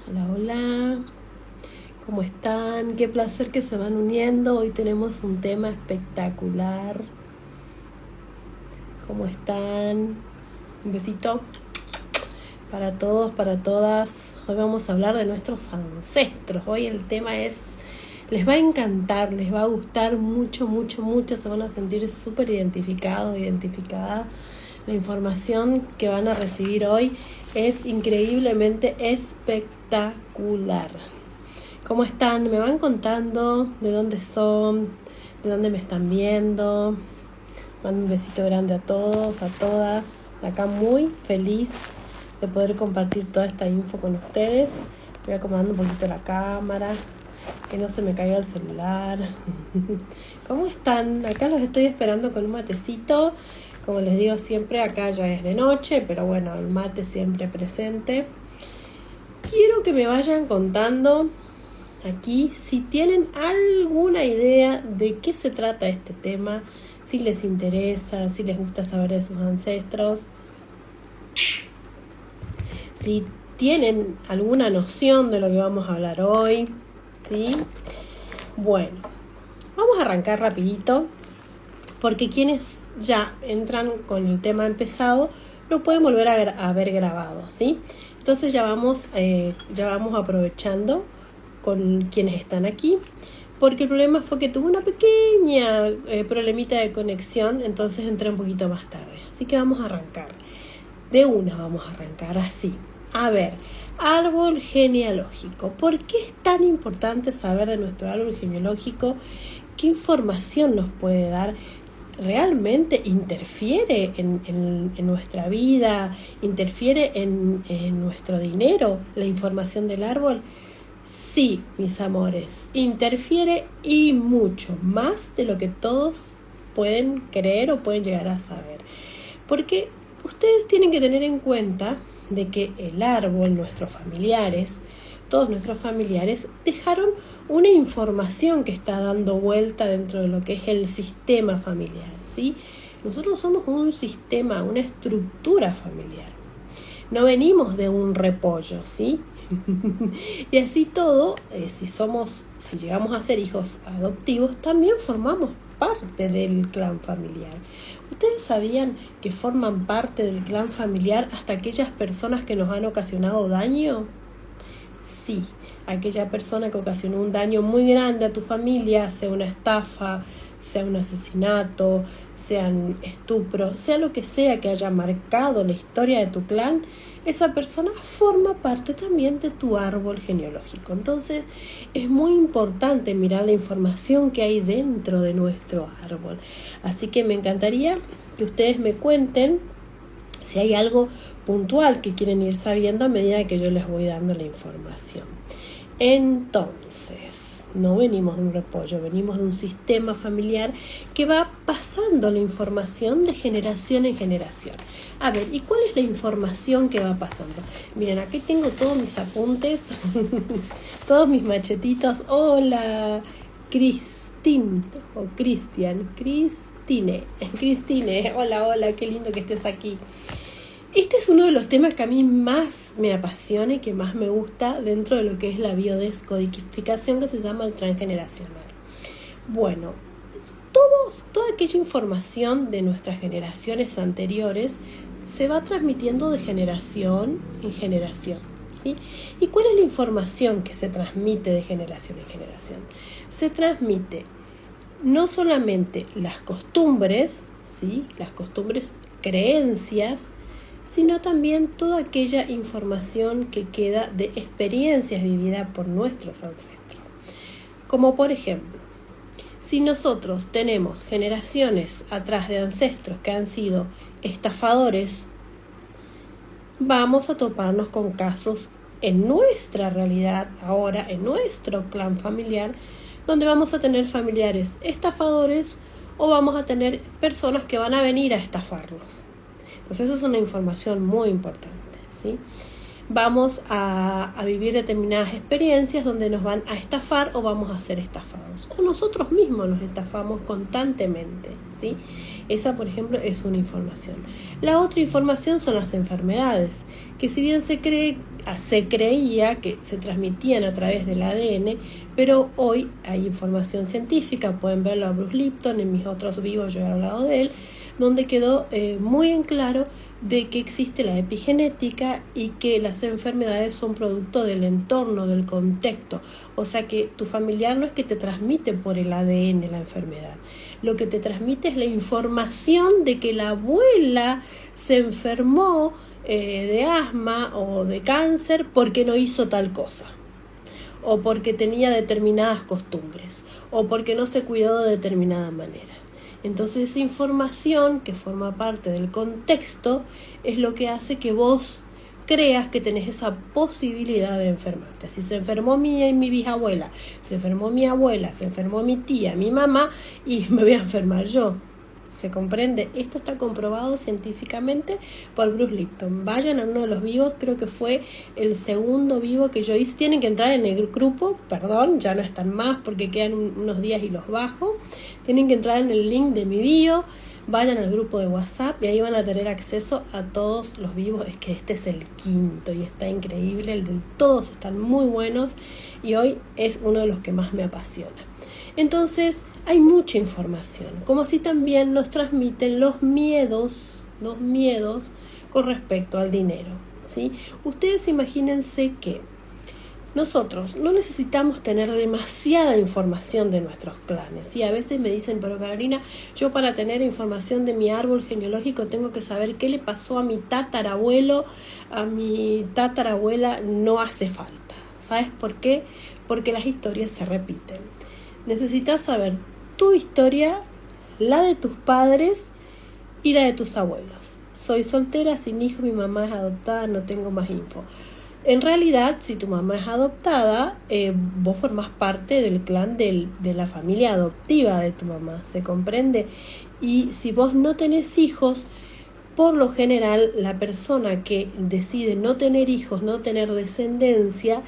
Hola, hola, ¿cómo están? Qué placer que se van uniendo. Hoy tenemos un tema espectacular. ¿Cómo están? Un besito para todos, para todas. Hoy vamos a hablar de nuestros ancestros. Hoy el tema les va a encantar, les va a gustar mucho, mucho, mucho. Se van a sentir súper identificados, identificadas. La información que van a recibir hoy es increíblemente espectacular. ¿Cómo están? Me van contando de dónde son, de dónde me están viendo. Mando un besito grande a todos, a todas. Acá muy feliz de poder compartir toda esta info con ustedes. Voy acomodando un poquito la cámara, que no se me caiga el celular. ¿Cómo están? Acá los estoy esperando con un matecito. Como les digo siempre, acá ya es de noche, pero bueno, el mate siempre presente. Quiero que me vayan contando aquí si tienen alguna idea de qué se trata este tema, si les interesa, si les gusta saber de sus ancestros, si tienen alguna noción de lo que vamos a hablar hoy, ¿sí? Bueno, vamos a arrancar rapidito, porque quienes ya entran con el tema empezado lo pueden volver a ver grabado, ¿sí? Entonces ya vamos aprovechando con quienes están aquí, porque el problema fue que tuve una pequeña problemita de conexión, entonces entré un poquito más tarde. Así que vamos a arrancar. De una vamos a arrancar así. A ver, árbol genealógico. ¿Por qué es tan importante saber de nuestro árbol genealógico? ¿Qué información nos puede dar? ¿Realmente interfiere en nuestra vida? ¿Interfiere en nuestro dinero la información del árbol? Sí, mis amores, interfiere y mucho, más de lo que todos pueden creer o pueden llegar a saber. Porque ustedes tienen que tener en cuenta de que el árbol, nuestros familiares, todos nuestros familiares dejaron una información que está dando vuelta dentro de lo que es el sistema familiar, ¿sí? Nosotros somos un sistema, una estructura familiar. No venimos de un repollo, ¿sí? Y así todo, si llegamos a ser hijos adoptivos, también formamos parte del clan familiar. ¿Ustedes sabían que forman parte del clan familiar hasta aquellas personas que nos han ocasionado daño? Sí, aquella persona que ocasionó un daño muy grande a tu familia, sea una estafa, sea un asesinato, sean estupro, sea lo que sea que haya marcado la historia de tu clan, esa persona forma parte también de tu árbol genealógico. Entonces es muy importante mirar la información que hay dentro de nuestro árbol. Así que me encantaría que ustedes me cuenten si hay algo puntual que quieren ir sabiendo a medida que yo les voy dando la información. Entonces, no venimos de un repollo, venimos de un sistema familiar que va pasando la información de generación en generación. A ver, ¿y cuál es la información que va pasando? Miren, aquí tengo todos mis apuntes, todos mis machetitos. Hola, Cristín o Cristian, Cristine, hola, qué lindo que estés aquí. Este es uno de los temas que a mí más me apasiona y que más me gusta dentro de lo que es la biodescodificación, que se llama el transgeneracional. Bueno, toda aquella información de nuestras generaciones anteriores se va transmitiendo de generación en generación, ¿sí? ¿Y cuál es la información que se transmite de generación en generación? Se transmite no solamente las costumbres, ¿sí? Las costumbres, creencias, sino también toda aquella información que queda de experiencias vividas por nuestros ancestros. Como por ejemplo, si nosotros tenemos generaciones atrás de ancestros que han sido estafadores, vamos a toparnos con casos en nuestra realidad, ahora en nuestro clan familiar, donde vamos a tener familiares estafadores o vamos a tener personas que van a venir a estafarnos. Entonces esa es una información muy importante, ¿sí? Vamos a vivir determinadas experiencias donde nos van a estafar o vamos a ser estafados. O nosotros mismos nos estafamos constantemente, ¿sí? Esa, por ejemplo, es una información. La otra información son las enfermedades, que si bien se creía que se transmitían a través del ADN, pero hoy hay información científica, pueden verlo a Bruce Lipton, en mis otros vivos yo he hablado de él, donde quedó muy en claro de que existe la epigenética y que las enfermedades son producto del entorno, del contexto. O sea que tu familiar no es que te transmite por el ADN la enfermedad. Lo que te transmite es la información de que la abuela se enfermó de asma o de cáncer porque no hizo tal cosa, o porque tenía determinadas costumbres, o porque no se cuidó de determinada manera. Entonces esa información que forma parte del contexto es lo que hace que vos creas que tenés esa posibilidad de enfermarte. Si se enfermó mi bisabuela, se enfermó mi abuela, se enfermó mi tía, mi mamá, y me voy a enfermar yo. ¿Se comprende? Esto está comprobado científicamente por Bruce Lipton. Vayan a uno de los vivos, creo que fue el segundo vivo que yo hice. Tienen que entrar en el grupo, perdón, ya no están más porque quedan unos días y los bajo. Tienen que entrar en el link de mi bio, vayan al grupo de WhatsApp y ahí van a tener acceso a todos los vivos. Es que este es el quinto y está increíble, todos están muy buenos y hoy es uno de los que más me apasiona. Entonces, hay mucha información, como así también nos transmiten los miedos con respecto al dinero, ¿sí? Ustedes imagínense que nosotros no necesitamos tener demasiada información de nuestros clanes. Y a veces me dicen, pero Carolina, yo para tener información de mi árbol genealógico tengo que saber qué le pasó a mi tatarabuelo, a mi tatarabuela. No hace falta. ¿Sabes por qué? Porque las historias se repiten. Necesitas saber tu historia, la de tus padres y la de tus abuelos. Soy soltera, sin hijos, mi mamá es adoptada, no tengo más info. En realidad, si tu mamá es adoptada, vos formás parte del clan de la familia adoptiva de tu mamá, ¿se comprende? Y si vos no tenés hijos, por lo general, la persona que decide no tener hijos, no tener descendencia,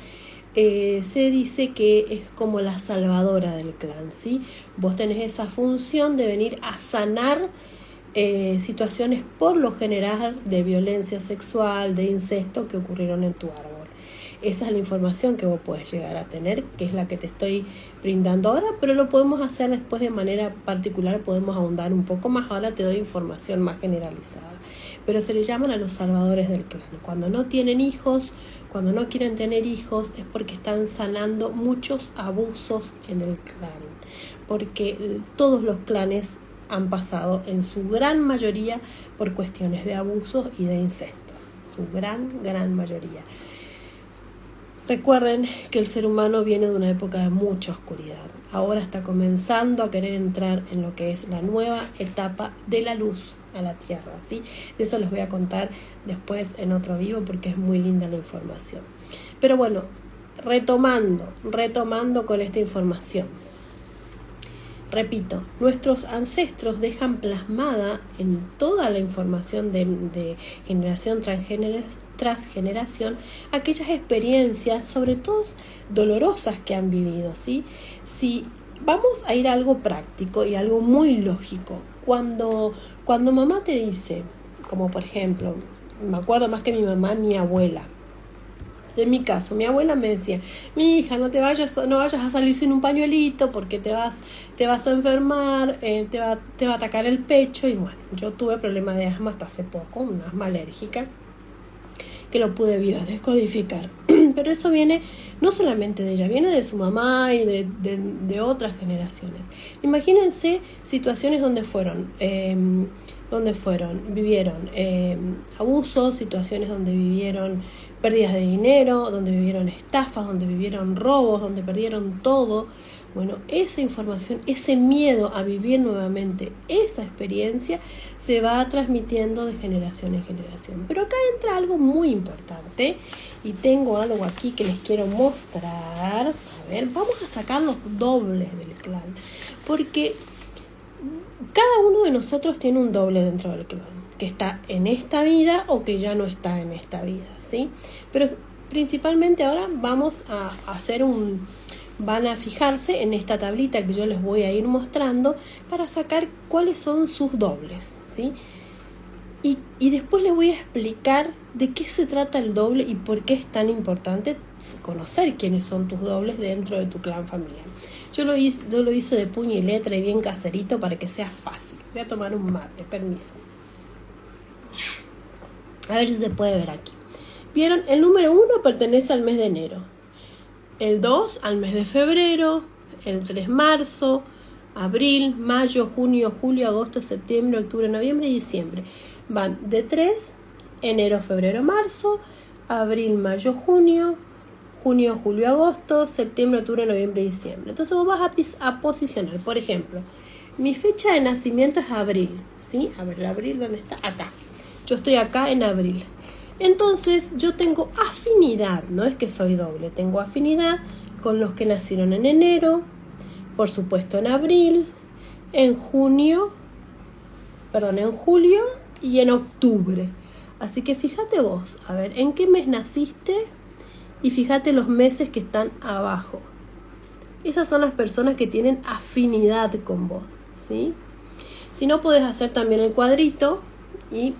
se dice que es como la salvadora del clan, ¿sí? Vos tenés esa función de venir a sanar situaciones por lo general de violencia sexual, de incesto que ocurrieron en tu árbol. Esa es la información que vos podés llegar a tener, que es la que te estoy brindando ahora, pero lo podemos hacer después de manera particular, podemos ahondar un poco más. Ahora te doy información más generalizada, pero se le llaman a los salvadores del clan. Cuando no tienen hijos, cuando no quieren tener hijos, es porque están sanando muchos abusos en el clan, porque todos los clanes han pasado en su gran mayoría por cuestiones de abusos y de incestos, su gran mayoría. Recuerden que el ser humano viene de una época de mucha oscuridad. Ahora está comenzando a querer entrar en lo que es la nueva etapa de la luz a la tierra, ¿sí? De eso les voy a contar después en otro vivo porque es muy linda la información. Pero bueno, retomando con esta información. Repito, nuestros ancestros dejan plasmada en toda la información de generación tras generación aquellas experiencias, sobre todo dolorosas, que han vivido, ¿sí? Si vamos a ir a algo práctico y algo muy lógico, cuando mamá te dice, como por ejemplo, me acuerdo más que mi mamá, mi abuela. En mi caso, mi abuela me decía, mi hija, no vayas a salir sin un pañuelito porque te vas a enfermar, te va a atacar el pecho. Y bueno, yo tuve problemas de asma hasta hace poco, una asma alérgica, que lo pude biodescodificar. Pero eso viene no solamente de ella, viene de su mamá y de otras generaciones. Imagínense situaciones donde vivieron abusos, situaciones donde vivieron pérdidas de dinero, donde vivieron estafas, donde vivieron robos, donde perdieron todo. Bueno, esa información, ese miedo a vivir nuevamente esa experiencia se va transmitiendo de generación en generación. Pero acá entra algo muy importante y tengo algo aquí que les quiero mostrar. A ver, vamos a sacar los dobles del clan, porque cada uno de nosotros tiene un doble dentro del clan, que está en esta vida o que ya no está en esta vida, ¿sí? Pero principalmente ahora vamos a hacer van a fijarse en esta tablita que yo les voy a ir mostrando para sacar cuáles son sus dobles, ¿sí? Y después les voy a explicar de qué se trata el doble y por qué es tan importante conocer quiénes son tus dobles dentro de tu clan familiar. Yo lo hice de puño y letra y bien caserito para que sea fácil. Voy a tomar un mate, permiso. A ver si se puede ver aquí. ¿Vieron? El número 1 pertenece al mes de enero. El 2 al mes de febrero. El 3 marzo. Abril, mayo, junio, julio, agosto, septiembre, octubre, noviembre y diciembre. Van de 3, enero, febrero, marzo, abril, mayo, junio, julio, agosto, septiembre, octubre, noviembre y diciembre. Entonces vos vas a posicionar, por ejemplo, mi fecha de nacimiento es abril, ¿sí? A ver, el abril, ¿dónde está? Acá. Yo estoy acá en abril. Entonces yo tengo afinidad, no es que soy doble, tengo afinidad con los que nacieron en enero, por supuesto en abril, en julio y en octubre. Así que fíjate vos, a ver, ¿en qué mes naciste? Y fíjate los meses que están abajo. Esas son las personas que tienen afinidad con vos, ¿sí? Si no, podés hacer también el cuadrito y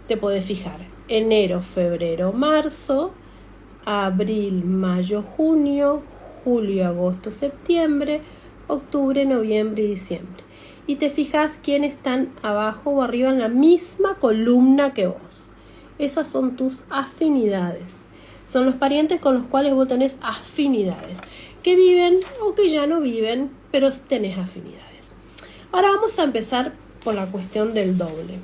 te podés fijar. Enero, febrero, marzo, abril, mayo, junio, julio, agosto, septiembre, octubre, noviembre y diciembre. Y te fijas quiénes están abajo o arriba en la misma columna que vos. Esas son tus afinidades. Son los parientes con los cuales vos tenés afinidades. Que viven o que ya no viven, pero tenés afinidades. Ahora vamos a empezar por la cuestión del doble.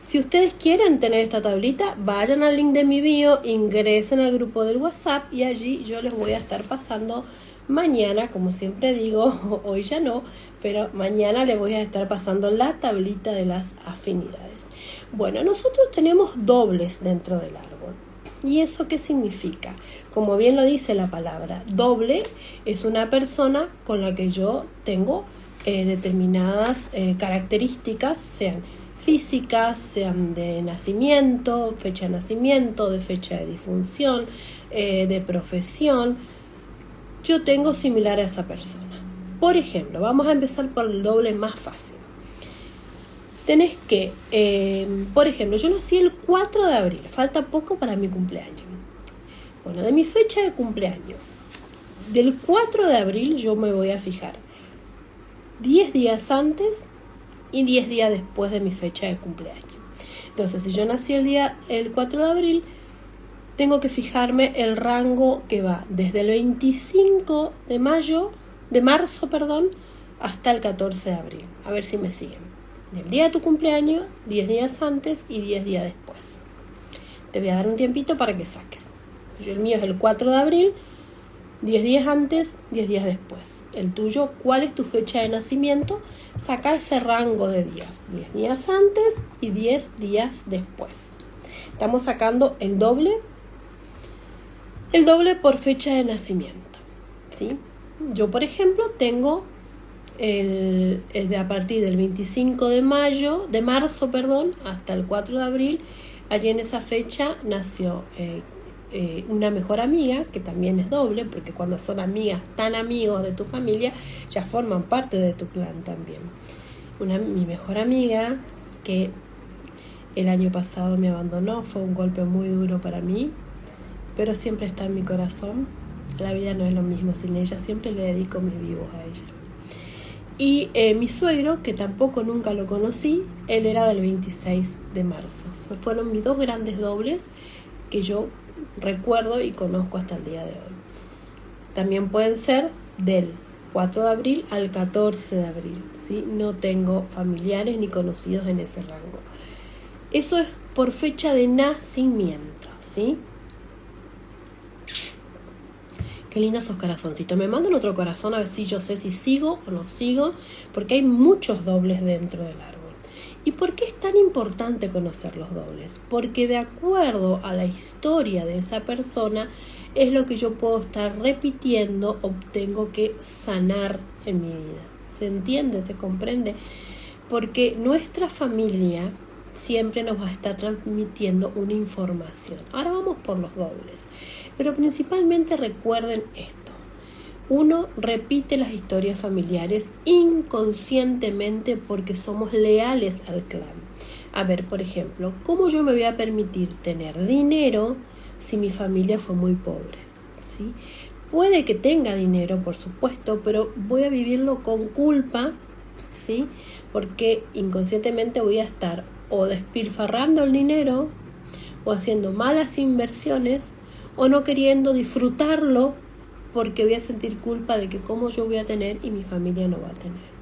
Si ustedes quieren tener esta tablita, vayan al link de mi bio, ingresen al grupo del WhatsApp y allí yo les voy a estar pasando mañana, como siempre digo, hoy ya no, pero mañana les voy a estar pasando la tablita de las afinidades. Bueno, nosotros tenemos dobles dentro del árbol. ¿Y eso qué significa? Como bien lo dice la palabra, doble es una persona con la que yo tengo determinadas características, sean físicas, sean de nacimiento, fecha de nacimiento, de fecha de difunción, de profesión. Yo tengo similar a esa persona. Por ejemplo, vamos a empezar por el doble más fácil. Tenés que, por ejemplo, yo nací el 4 de abril, falta poco para mi cumpleaños. Bueno, de mi fecha de cumpleaños, del 4 de abril yo me voy a fijar 10 días antes y 10 días después de mi fecha de cumpleaños. Entonces, si yo nací el 4 de abril, tengo que fijarme el rango que va desde el 25 de marzo, hasta el 14 de abril. A ver si me siguen. El día de tu cumpleaños, 10 días antes y 10 días después. Te voy a dar un tiempito para que saques. El mío es el 4 de abril, 10 días antes, 10 días después. El tuyo, ¿cuál es tu fecha de nacimiento? Saca ese rango de días. 10 días antes y 10 días después. Estamos sacando el doble por fecha de nacimiento, ¿sí? Yo, por ejemplo, tengo a partir del 25 de marzo, hasta el 4 de abril. Allí en esa fecha nació una mejor amiga, que también es doble, porque cuando son amigas, tan amigos de tu familia, ya forman parte de tu clan también. Mi mejor amiga, que el año pasado me abandonó, fue un golpe muy duro para mí, pero siempre está en mi corazón. La vida no es lo mismo sin ella, siempre le dedico mis vivos a ella. Y mi suegro, que tampoco nunca lo conocí, él era del 26 de marzo. Fueron mis dos grandes dobles que yo recuerdo y conozco hasta el día de hoy. También pueden ser del 4 de abril al 14 de abril, ¿sí? No tengo familiares ni conocidos en ese rango. Eso es por fecha de nacimiento, ¿sí? Qué lindos esos corazoncitos. Me mandan otro corazón a ver si yo sé si sigo o no sigo, porque hay muchos dobles dentro del árbol. ¿Y por qué es tan importante conocer los dobles? Porque de acuerdo a la historia de esa persona es lo que yo puedo estar repitiendo o tengo que sanar en mi vida. ¿Se entiende? ¿Se comprende? Porque nuestra familia siempre nos va a estar transmitiendo una información. Ahora vamos por los dobles. Pero principalmente recuerden esto. Uno repite las historias familiares inconscientemente porque somos leales al clan. A ver, por ejemplo, ¿cómo yo me voy a permitir tener dinero si mi familia fue muy pobre? ¿Sí? Puede que tenga dinero, por supuesto, pero voy a vivirlo con culpa, ¿sí? Porque inconscientemente voy a estar o despilfarrando el dinero, o haciendo malas inversiones, o no queriendo disfrutarlo porque voy a sentir culpa de que cómo yo voy a tener y mi familia no va a tener.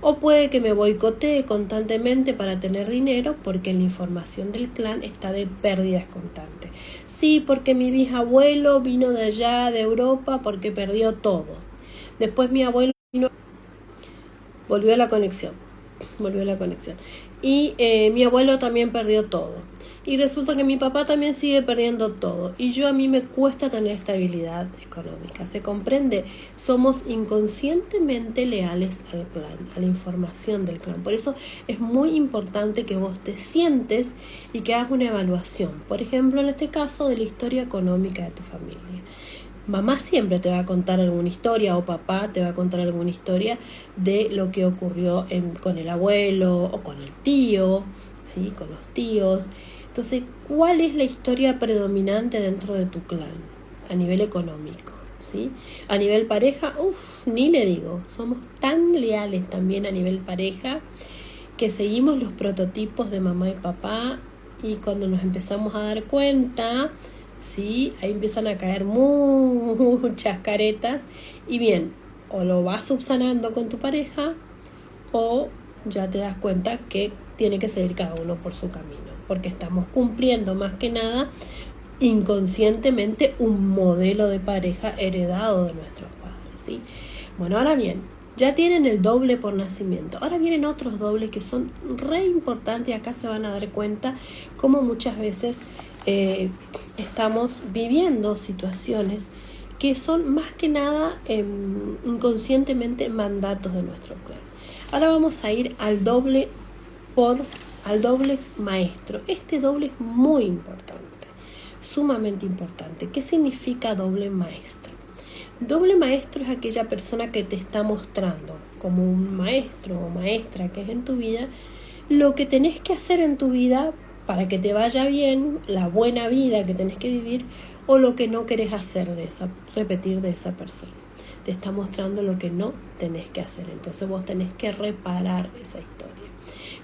O puede que me boicotee constantemente para tener dinero porque la información del clan está de pérdidas constantes. Sí, porque mi bisabuelo vino de allá, de Europa, porque perdió todo. Después mi abuelo vino, volvió la conexión. Y mi abuelo también perdió todo. Y resulta que mi papá también sigue perdiendo todo. Y a mí me cuesta tener estabilidad económica. ¿Se comprende? Somos inconscientemente leales al clan, a la información del clan. Por eso es muy importante que vos te sientes y que hagas una evaluación. Por ejemplo, en este caso, de la historia económica de tu familia. Mamá siempre te va a contar alguna historia o papá te va a contar alguna historia de lo que ocurrió con el abuelo o con el tío, ¿sí? Con los tíos. Entonces, ¿cuál es la historia predominante dentro de tu clan a nivel económico? ¿Sí? A nivel pareja, ni le digo, somos tan leales también a nivel pareja que seguimos los prototipos de mamá y papá y cuando nos empezamos a dar cuenta, ¿sí? Ahí empiezan a caer muchas caretas y bien, o lo vas subsanando con tu pareja o ya te das cuenta que tiene que seguir cada uno por su camino, porque estamos cumpliendo más que nada inconscientemente un modelo de pareja heredado de nuestros padres, ¿sí? Bueno, ahora bien, ya tienen el doble por nacimiento. Ahora vienen otros dobles que son re importantes y acá se van a dar cuenta cómo muchas veces estamos viviendo situaciones que son más que nada inconscientemente mandatos de nuestro clan. Ahora vamos a ir al doble maestro. Este doble es muy importante, sumamente importante. ¿Qué significa doble maestro? Doble maestro es aquella persona que te está mostrando, como un maestro o maestra que es en tu vida, lo que tenés que hacer en tu vida para que te vaya bien, la buena vida que tenés que vivir, o lo que no querés hacer repetir de esa persona. Te está mostrando lo que no tenés que hacer, entonces vos tenés que reparar esa historia.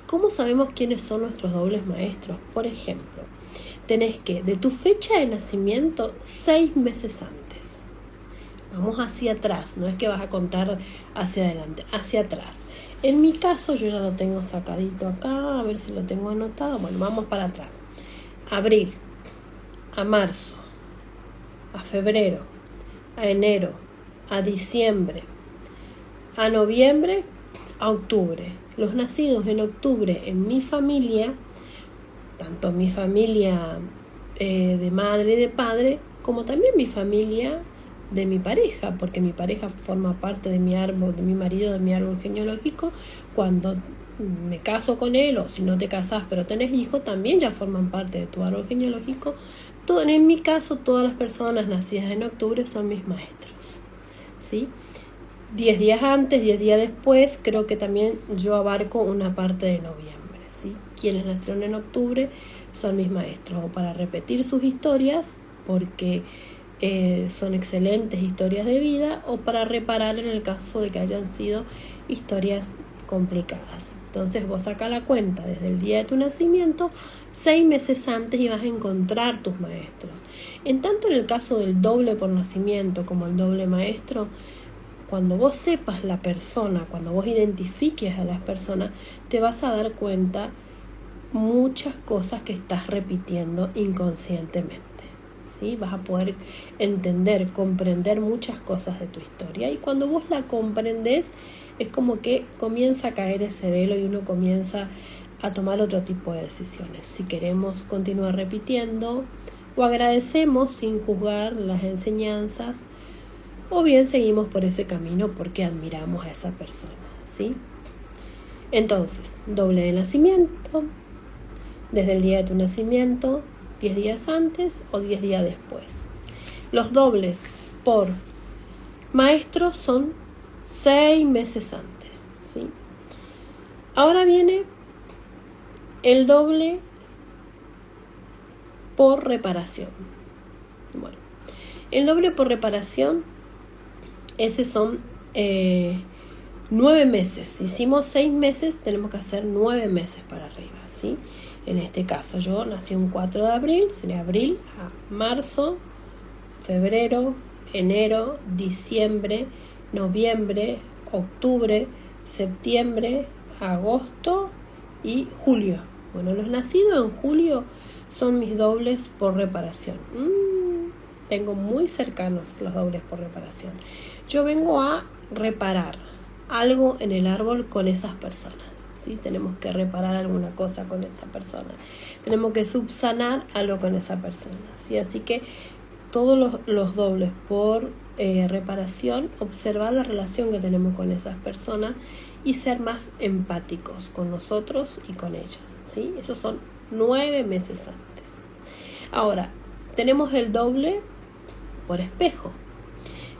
¿Cómo sabemos quiénes son nuestros dobles maestros? Por ejemplo, tenés que, de tu fecha de nacimiento, 6 meses antes. Vamos hacia atrás, no es que vas a contar hacia adelante, hacia atrás. En mi caso, yo ya lo tengo sacadito acá, a ver si lo tengo anotado. Bueno, vamos para atrás. Abril, a marzo, a febrero, a enero, a diciembre, a noviembre, a octubre. Los nacidos en octubre en mi familia, tanto mi familia de madre y de padre, como también mi familia de mi pareja, porque mi pareja forma parte de mi árbol, de mi marido, de mi árbol genealógico. Cuando me caso con él, o si no te casas pero tenés hijos, también ya forman parte de tu árbol genealógico. En mi caso, todas las personas nacidas en octubre son mis maestros, ¿sí? 10 días antes, 10 días después, creo que también yo abarco una parte de noviembre, ¿sí? Quienes nacieron en octubre son mis maestros, o para repetir sus historias, porque son excelentes historias de vida, o para reparar en el caso de que hayan sido historias complicadas. Entonces vos saca la cuenta desde el día de tu nacimiento, 6 meses antes, y vas a encontrar tus maestros. En tanto en el caso del doble por nacimiento como el doble maestro, cuando vos sepas la persona, cuando vos identifiques a las personas, te vas a dar cuenta muchas cosas que estás repitiendo inconscientemente, ¿sí? Vas a poder entender, comprender muchas cosas de tu historia, y cuando vos la comprendés es como que comienza a caer ese velo y uno comienza a tomar otro tipo de decisiones. Si queremos continuar repitiendo, o agradecemos sin juzgar las enseñanzas, o bien seguimos por ese camino porque admiramos a esa persona, ¿sí? Entonces, doble de nacimiento, desde el día de tu nacimiento, 10 días antes o 10 días después. Los dobles por Maestros son 6 meses antes, ¿sí? Ahora viene el doble por reparación. Bueno, el doble por reparación, ese son 9 meses. Si hicimos 6 meses, tenemos que hacer 9 meses para arriba, ¿sí? En este caso, yo nací un 4 de abril, sería abril a marzo, febrero, enero, diciembre, noviembre, octubre, septiembre, agosto y julio. Bueno, los nacidos en julio son mis dobles por reparación. Tengo muy cercanos los dobles por reparación. Yo vengo a reparar algo en el árbol con esas personas, ¿sí? Tenemos que reparar alguna cosa con esa persona. Tenemos que subsanar algo con esa persona, ¿sí? Así que todos los dobles por reparación, observar la relación que tenemos con esas personas y ser más empáticos con nosotros y con ellos, ¿sí? Esos son 9 meses antes. Ahora, tenemos el doble por espejo.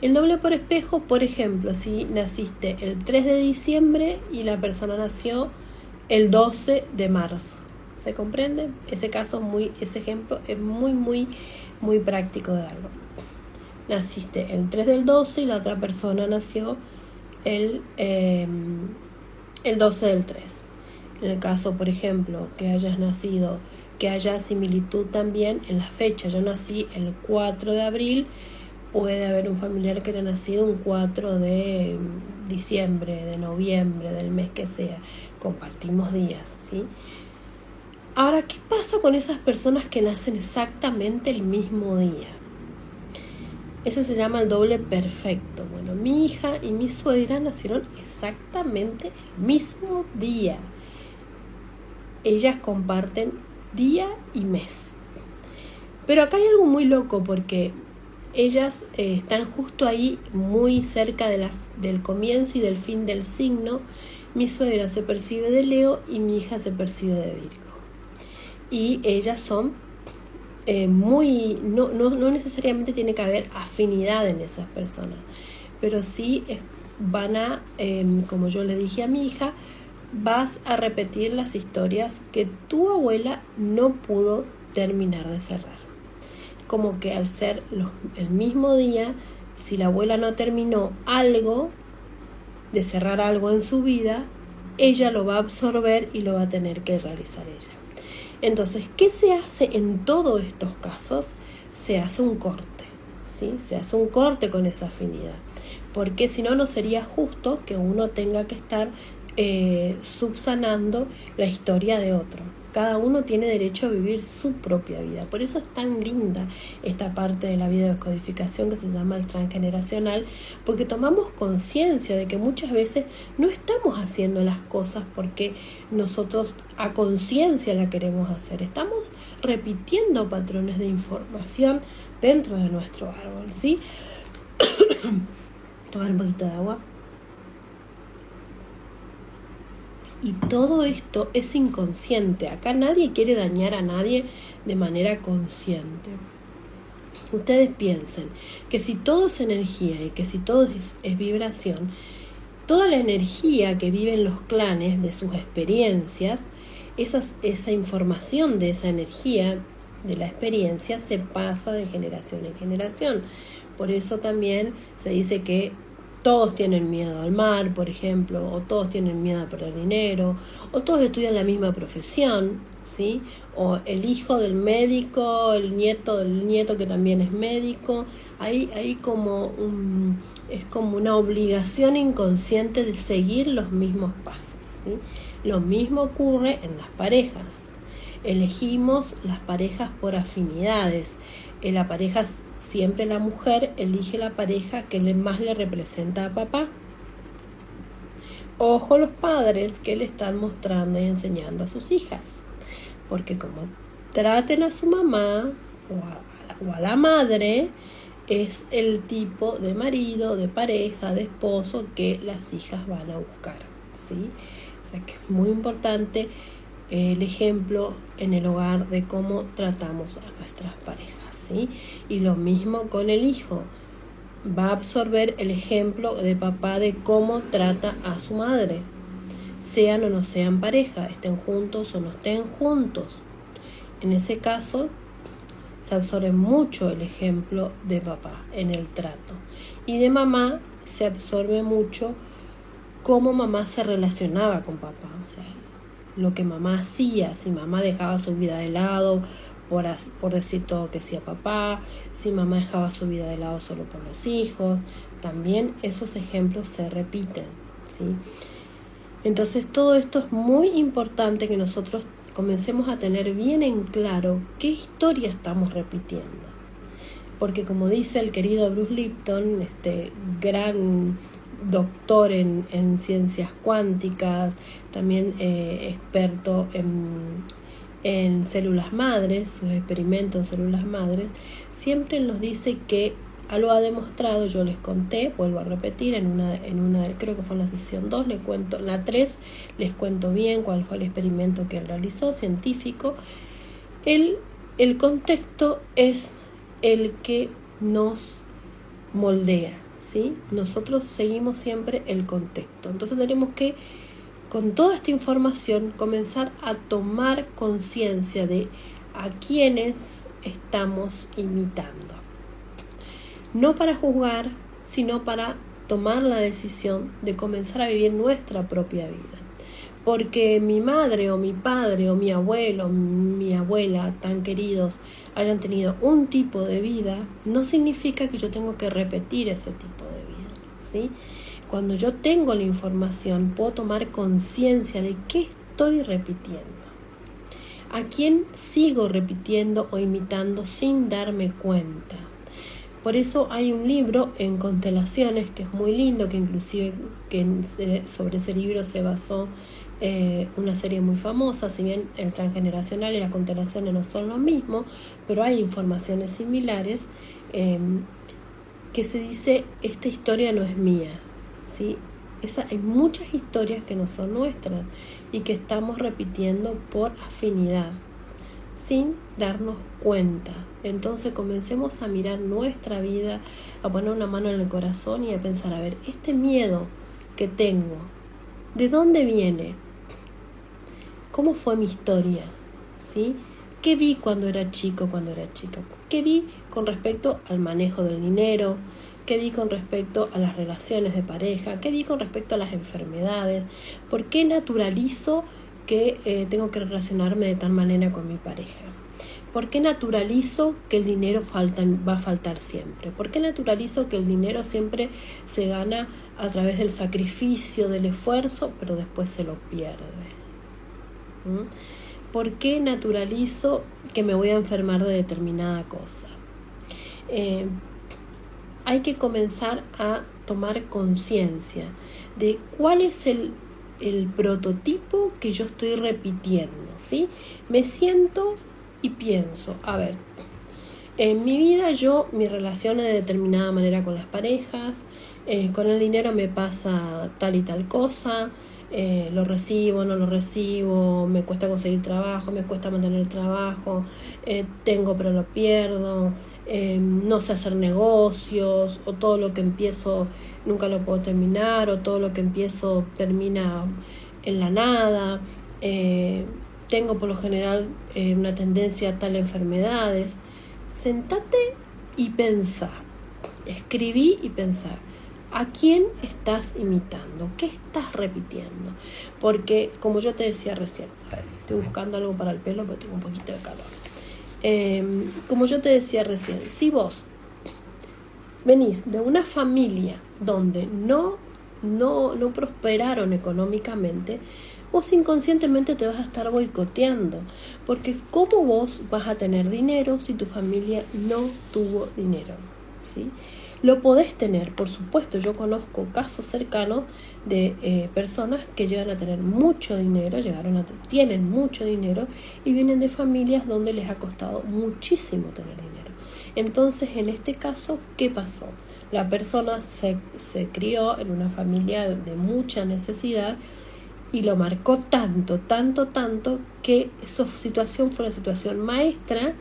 El doble por espejo, por ejemplo, si naciste el 3 de diciembre y la persona nació el 12 de marzo. ¿Se comprende? Ese ejemplo es muy práctico de darlo. Naciste el 3 del 12 y la otra persona nació el 12 del 3. En el caso, por ejemplo, que haya similitud también en la fecha. Yo nací el 4 de abril, puede haber un familiar que haya nacido un 4 de diciembre, de noviembre, del mes que sea. Compartimos días, ¿sí? Ahora, ¿qué pasa con esas personas que nacen exactamente el mismo día? Ese se llama el doble perfecto. Bueno, mi hija y mi suegra nacieron exactamente el mismo día. Ellas comparten día y mes. Pero acá hay algo muy loco porque ellas están justo ahí, muy cerca del comienzo y del fin del signo. Mi suegra se percibe de Leo y mi hija se percibe de Virgo. Y ellas son no necesariamente tiene que haber afinidad en esas personas, pero sí van a, como yo le dije a mi hija, vas a repetir las historias que tu abuela no pudo terminar de cerrar. Como que al ser el mismo día, si la abuela no terminó de cerrar algo en su vida, ella lo va a absorber y lo va a tener que realizar ella. Entonces, ¿qué se hace en todos estos casos? Se hace un corte, ¿sí? Se hace un corte con esa afinidad, porque si no, no sería justo que uno tenga que estar subsanando la historia de otro. Cada uno tiene derecho a vivir su propia vida. Por eso es tan linda esta parte de la biodescodificación que se llama el transgeneracional, porque tomamos conciencia de que muchas veces no estamos haciendo las cosas porque nosotros a conciencia la queremos hacer. Estamos repitiendo patrones de información dentro de nuestro árbol, ¿sí? Tomar un poquito de agua. Y todo esto es inconsciente. Acá nadie quiere dañar a nadie de manera consciente. Ustedes piensen que si todo es energía y que si todo es vibración, toda la energía que viven los clanes de sus experiencias, esa información de esa energía, de la experiencia, se pasa de generación en generación. Por eso también se dice que todos tienen miedo al mar, por ejemplo, o todos tienen miedo a perder dinero, o todos estudian la misma profesión, ¿sí? O el hijo del médico, el nieto del nieto que también es médico. Hay es como una obligación inconsciente de seguir los mismos pasos, ¿sí? Lo mismo ocurre en las parejas. Elegimos las parejas por afinidades. Siempre la mujer elige la pareja que más le representa a papá. Ojo los padres que le están mostrando y enseñando a sus hijas, porque como traten a su mamá o a la madre, es el tipo de marido, de pareja, de esposo que las hijas van a buscar, ¿sí? O sea que es muy importante el ejemplo en el hogar de cómo tratamos a nuestras parejas, ¿sí? Y lo mismo con el hijo. va a absorber el ejemplo de papá de cómo trata a su madre, sean o no sean pareja, estén juntos o no estén juntos. En ese caso, se absorbe mucho el ejemplo de papá en el trato. Y de mamá se absorbe mucho cómo mamá se relacionaba con papá. O sea, lo que mamá hacía, si mamá dejaba su vida de lado por decir todo que sí a papá, si mamá dejaba su vida de lado solo por los hijos, también esos ejemplos se repiten, ¿sí? Entonces todo esto es muy importante que nosotros comencemos a tener bien en claro qué historia estamos repitiendo. Porque como dice el querido Bruce Lipton, este gran doctor en ciencias cuánticas, también experto en células madres, sus experimentos en células madres, siempre nos dice que lo ha demostrado. Yo les conté, vuelvo a repetir, en una creo que fue en la sesión 2, les cuento, en la 3 les cuento bien cuál fue el experimento que él realizó, científico. El contexto es el que nos moldea, ¿sí? Nosotros seguimos siempre el contexto. Entonces tenemos que, con toda esta información, comenzar a tomar conciencia de a quiénes estamos imitando. No para juzgar, sino para tomar la decisión de comenzar a vivir nuestra propia vida. Porque mi madre o mi padre o mi abuelo, mi abuela, tan queridos, hayan tenido un tipo de vida, no significa que yo tengo que repetir ese tipo de vida, ¿sí? Cuando yo tengo la información, puedo tomar conciencia de qué estoy repitiendo. ¿A quién sigo repitiendo o imitando sin darme cuenta? Por eso hay un libro en constelaciones que es muy lindo, que inclusive sobre ese libro se basó una serie muy famosa. Si bien el transgeneracional y las constelaciones no son lo mismo, pero hay informaciones similares, que se dice: esta historia no es mía, ¿sí? Hay muchas historias que no son nuestras y que estamos repitiendo por afinidad, sin darnos cuenta. Entonces comencemos a mirar nuestra vida, a poner una mano en el corazón y a pensar, a ver, este miedo que tengo, ¿de dónde viene? ¿Cómo fue mi historia? ¿Sí? ¿Qué vi cuando era chico, cuando era chica? ¿Qué vi con respecto al manejo del dinero? ¿Qué vi con respecto a las relaciones de pareja? ¿Qué vi con respecto a las enfermedades? ¿Por qué naturalizo que tengo que relacionarme de tal manera con mi pareja? ¿Por qué naturalizo que el dinero va a faltar siempre? ¿Por qué naturalizo que el dinero siempre se gana a través del sacrificio, del esfuerzo, pero después se lo pierde? ¿Por qué naturalizo que me voy a enfermar de determinada cosa? Hay que comenzar a tomar conciencia de cuál es el prototipo que yo estoy repitiendo, ¿sí? Me siento y pienso, a ver, en mi vida me relaciono de determinada manera con las parejas, con el dinero me pasa tal y tal cosa, lo recibo, no lo recibo, me cuesta conseguir trabajo, me cuesta mantener el trabajo, tengo pero lo pierdo, no sé hacer negocios, o todo lo que empiezo nunca lo puedo terminar, o todo lo que empiezo termina en la nada, tengo por lo general una tendencia a tal enfermedades. Sentate y pensá, escribí y pensá, ¿a quién estás imitando? ¿Qué estás repitiendo? Porque, como yo te decía recién, estoy buscando algo para el pelo porque tengo un poquito de calor. Como yo te decía recién, si vos venís de una familia donde no prosperaron económicamente, vos inconscientemente te vas a estar boicoteando, porque ¿cómo vos vas a tener dinero si tu familia no tuvo dinero? ¿Sí? Lo podés tener, por supuesto. Yo conozco casos cercanos de personas que llegan a tener mucho dinero, tienen mucho dinero y vienen de familias donde les ha costado muchísimo tener dinero. Entonces, en este caso, ¿qué pasó? La persona se crió en una familia de mucha necesidad y lo marcó tanto, que esa situación fue una situación maestra,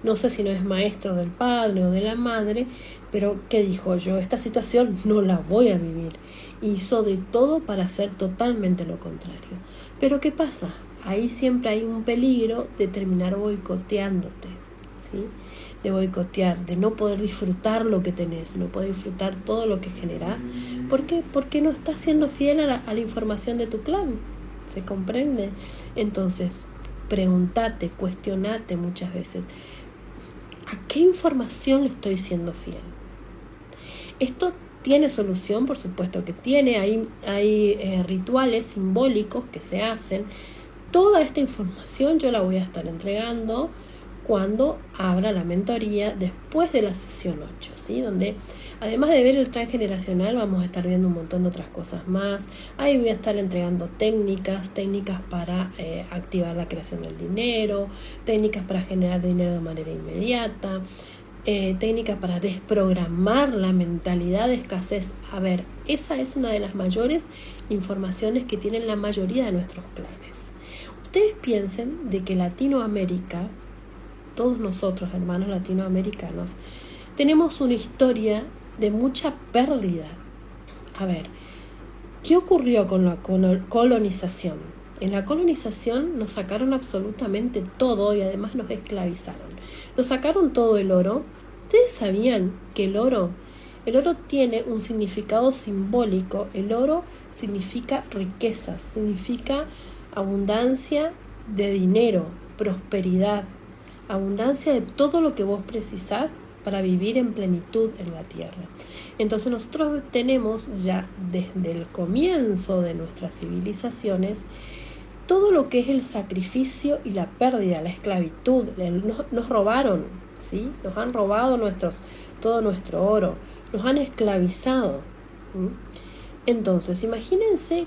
no sé si no es maestro del padre o de la madre, pero ¿qué dijo? Yo esta situación no la voy a vivir. Hizo de todo para hacer totalmente lo contrario. Pero ¿qué pasa? Ahí siempre hay un peligro de terminar boicoteándote, ¿sí? De boicotear, de no poder disfrutar lo que tenés, no poder disfrutar todo lo que generás. ¿Por qué? Porque no estás siendo fiel a la información de tu clan. ¿Se comprende? Entonces, pregúntate, cuestionate muchas veces, ¿a qué información le estoy siendo fiel? Esto tiene solución, por supuesto que tiene. Hay rituales simbólicos que se hacen. Toda esta información yo la voy a estar entregando cuando abra la mentoría después de la sesión 8, ¿sí? Donde además de ver el transgeneracional vamos a estar viendo un montón de otras cosas más. Ahí voy a estar entregando técnicas para activar la creación del dinero, técnicas para generar dinero de manera inmediata, técnicas para desprogramar la mentalidad de escasez. A ver, esa es una de las mayores informaciones que tienen la mayoría de nuestros clanes. Ustedes piensen de que Latinoamérica, todos nosotros, hermanos latinoamericanos, tenemos una historia de mucha pérdida. A ver, ¿qué ocurrió con la colonización? En la colonización nos sacaron absolutamente todo y además nos esclavizaron. Nos sacaron todo el oro. ¿Ustedes sabían que el oro tiene un significado simbólico? El oro significa riqueza, significa abundancia de dinero, prosperidad, abundancia de todo lo que vos precisás para vivir en plenitud en la tierra. Entonces nosotros tenemos ya desde el comienzo de nuestras civilizaciones todo lo que es el sacrificio y la pérdida, la esclavitud. Nos robaron, ¿sí? Nos han robado todo nuestro oro, nos han esclavizado. Entonces, imagínense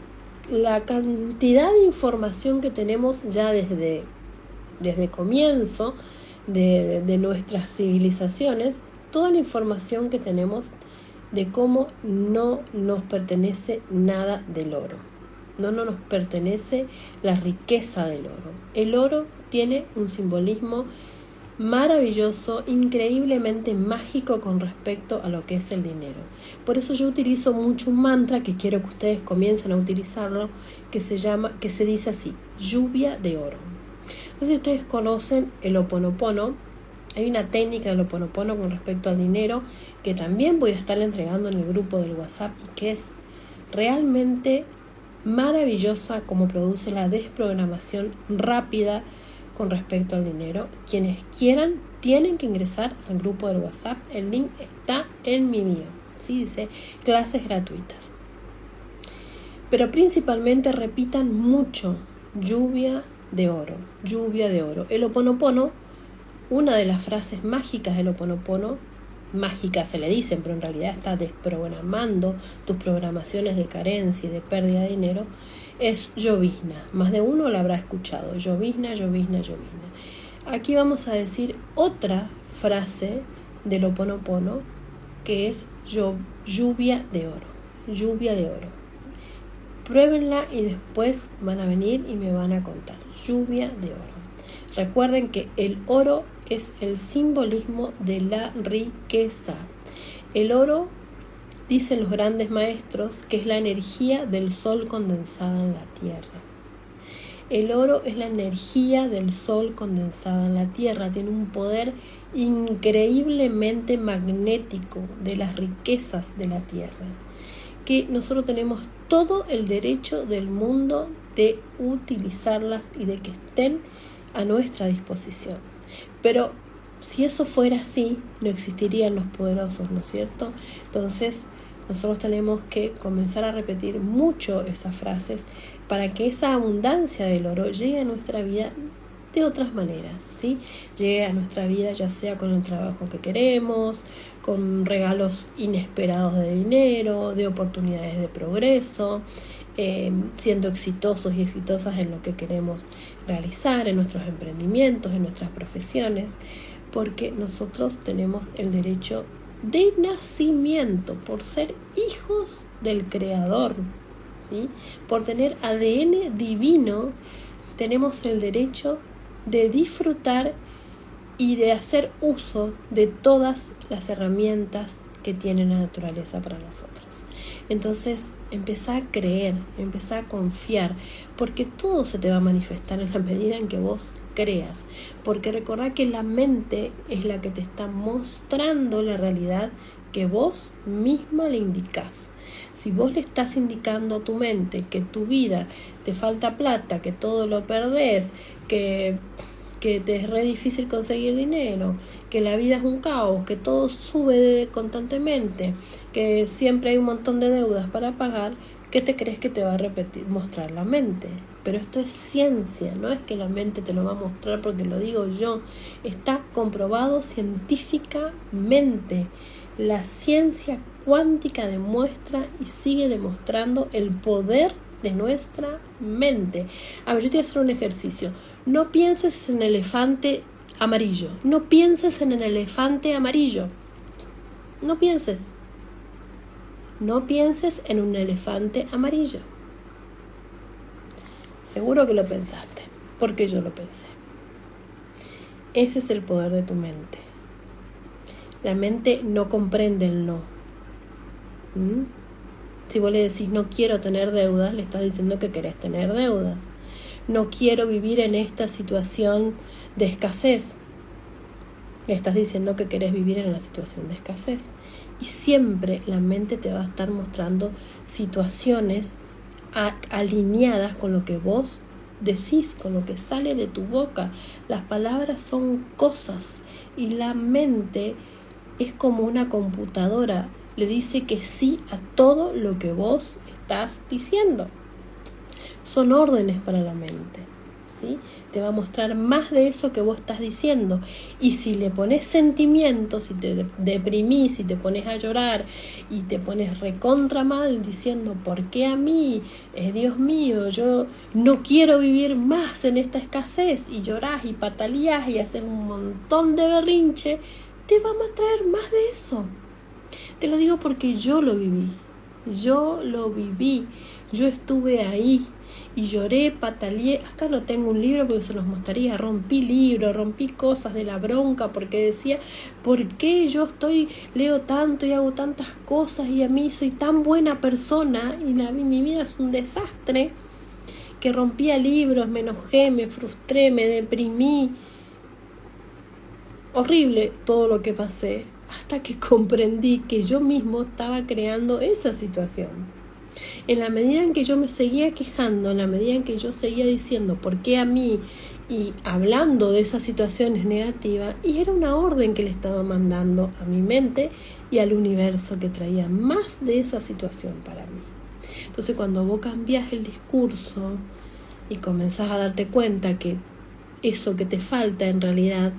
la cantidad de información que tenemos ya desde comienzo de nuestras civilizaciones, toda la información que tenemos de cómo no nos pertenece nada del oro. No nos pertenece la riqueza del oro. El oro tiene un simbolismo maravilloso, increíblemente mágico con respecto a lo que es el dinero. Por eso yo utilizo mucho un mantra que quiero que ustedes comiencen a utilizarlo, que se dice así: lluvia de oro. Entonces, ustedes conocen el Ho'oponopono. Hay una técnica del Ho'oponopono con respecto al dinero que también voy a estar entregando en el grupo del WhatsApp y que es realmente maravillosa como produce la desprogramación rápida con respecto al dinero. Quienes quieran tienen que ingresar al grupo del WhatsApp. El link está en mi bio. ¿Sí? Dice clases gratuitas. Pero principalmente repitan mucho: lluvia de oro, lluvia de oro. El Ho'oponopono, una de las frases mágicas del Ho'oponopono, mágicas se le dicen, pero en realidad está desprogramando tus programaciones de carencia y de pérdida de dinero, es llovizna. Más de uno la habrá escuchado: llovizna, llovizna, llovizna. Aquí vamos a decir otra frase del Ho'oponopono que es lluvia de oro, lluvia de oro. Pruébenla y después van a venir y me van a contar. Lluvia de oro. Recuerden que el oro es el simbolismo de la riqueza. El oro, dicen los grandes maestros, que es la energía del sol condensada en la tierra. El oro es la energía del sol condensada en la tierra. Tiene un poder increíblemente magnético de las riquezas de la tierra, que nosotros tenemos todo el derecho del mundo de utilizarlas y de que estén a nuestra disposición. Pero si eso fuera así, no existirían los poderosos, ¿no es cierto? Entonces nosotros tenemos que comenzar a repetir mucho esas frases para que esa abundancia del oro llegue a nuestra vida de otras maneras, ¿sí? Llegue a nuestra vida ya sea con el trabajo que queremos, con regalos inesperados de dinero, de oportunidades de progreso, siendo exitosos y exitosas en lo que queremos realizar, en nuestros emprendimientos, en nuestras profesiones, porque nosotros tenemos el derecho de nacimiento por ser hijos del Creador, ¿sí? Por tener ADN divino, tenemos el derecho de disfrutar y de hacer uso de todas las herramientas que tiene la naturaleza para nosotros. Entonces, empezá a creer, empezá a confiar, porque todo se te va a manifestar en la medida en que vos creas. Porque recordá que la mente es la que te está mostrando la realidad que vos misma le indicás. Si vos le estás indicando a tu mente que tu vida te falta plata, que todo lo perdés, que te es re difícil conseguir dinero, que la vida es un caos, que todo sube constantemente, que siempre hay un montón de deudas para pagar, ¿qué te crees que te va a mostrar la mente? Pero esto es ciencia, no es que la mente te lo va a mostrar porque lo digo yo, está comprobado científicamente. La ciencia cuántica demuestra y sigue demostrando el poder de nuestra mente. A ver, yo te voy a hacer un ejercicio. No pienses en el elefante amarillo. No pienses en el elefante amarillo. No pienses. No pienses en un elefante amarillo. Seguro que lo pensaste, porque yo lo pensé. Ese es el poder de tu mente. La mente no comprende el no. Si vos le decís no quiero tener deudas, le estás diciendo que querés tener deudas. No quiero vivir en esta situación de escasez. Le estás diciendo que querés vivir en la situación de escasez. Y siempre la mente te va a estar mostrando situaciones alineadas con lo que vos decís, con lo que sale de tu boca. Las palabras son cosas y la mente es como una computadora, le dice que sí a todo lo que vos estás diciendo. Son órdenes para la mente, ¿sí? Te va a mostrar más de eso que vos estás diciendo. Y si le pones sentimientos, si te deprimís, si te pones a llorar y te pones recontra mal diciendo ¿por qué a mí? Dios mío, yo no quiero vivir más en esta escasez, y llorás y pataleás y haces un montón de berrinche, te vamos a traer más de eso. Te lo digo porque yo lo viví, yo estuve ahí y lloré, pataleé. Acá no tengo un libro porque se los mostraría, rompí libros, rompí cosas de la bronca porque decía, ¿por qué yo leo tanto y hago tantas cosas y a mí soy tan buena persona y mi vida es un desastre? Que rompía libros, me enojé, me frustré, me deprimí. Horrible todo lo que pasé, hasta que comprendí que yo mismo estaba creando esa situación. En la medida en que yo me seguía quejando, en la medida en que yo seguía diciendo ¿por qué a mí? Y hablando de esas situaciones negativas, y era una orden que le estaba mandando a mi mente y al universo que traía más de esa situación para mí. Entonces cuando vos cambiás el discurso y comenzás a darte cuenta que eso que te falta en realidad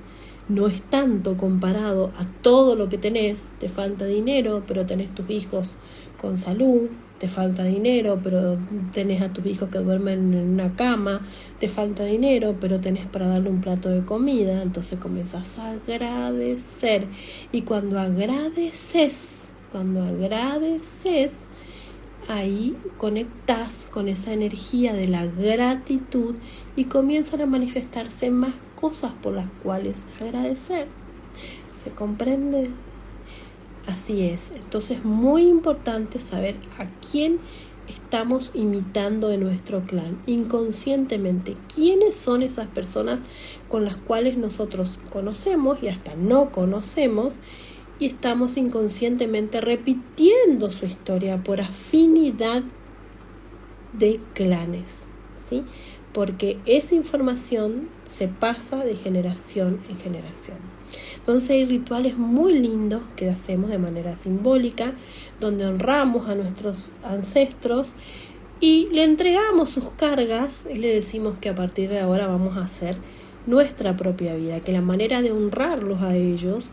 no es tanto comparado a todo lo que tenés. Te falta dinero, pero tenés tus hijos con salud. Te falta dinero, pero tenés a tus hijos que duermen en una cama. Te falta dinero, pero tenés para darle un plato de comida. Entonces comenzás a agradecer. Y cuando agradeces, ahí conectás con esa energía de la gratitud y comienzan a manifestarse más cosas por las cuales agradecer. ¿Se comprende? Así es. Entonces, muy importante saber a quién estamos imitando de nuestro clan inconscientemente. ¿Quiénes son esas personas con las cuales nosotros conocemos y hasta no conocemos? Y estamos inconscientemente repitiendo su historia por afinidad de clanes, ¿sí? Porque esa información se pasa de generación en generación. Entonces hay rituales muy lindos que hacemos de manera simbólica, donde honramos a nuestros ancestros y le entregamos sus cargas y le decimos que a partir de ahora vamos a hacer nuestra propia vida, que la manera de honrarlos a ellos